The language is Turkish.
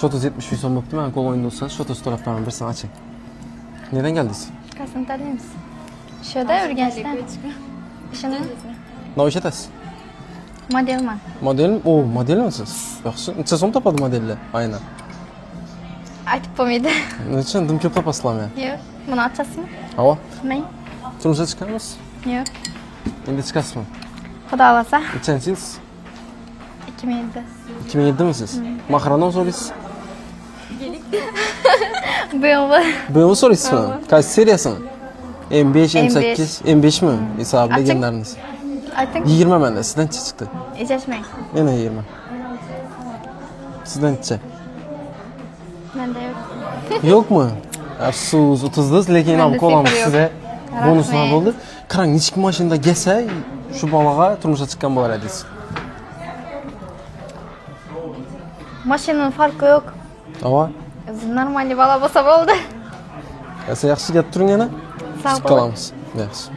Şotoz 70 bin so'm bo'pti. Men qo'l o'yinda olsangiz Şotoz to'lab beraman, bir so'm oching. Neden geldingiz? Qasam taniymiz. Şurada Urganchdan. Ishini Nima ish etasiz? modelman. Model? O, modelmisiz? Yaxshi. Necha so'm topadi modellar? Aynan. Aytib bo'lmaydi. Necha dim ko'p topasizlar men. Yo'q. Buni ochasizmi? Havo. Men? Turmushga chiqamiz? Yo'q. Endi chiqasizmi? Xudo xolasa Nechanchi yilsiz? 2007. 2007'misiz? Mahradan so'raysiz? BMW. BMW so'raysizmi? Qaysi seriyasini? M5, M8, M5 mi? Hesabı Açık. legendarınız. Ayting. 20 mende. Sizden necha chiqdi? Ejashmang. Yana 20. Sizden necha? Menda yo'q. Yo'qmi? Afsus, 30 lekin ham Menda qolamiz sifir yo'q. sizga. Bonuslar Rahmat. bo'ldi. Qarang, nechik mashinada kelsa, shu bolaga turmushga chiqqan bo'lar edingiz. Mashinaning farqi yo'q. Ava, O'zi normal bola bo'lsa bo'ldi. yaxshi gap turing yana. Sog' Chiqib bo'ling. qolamiz. Yaxshi.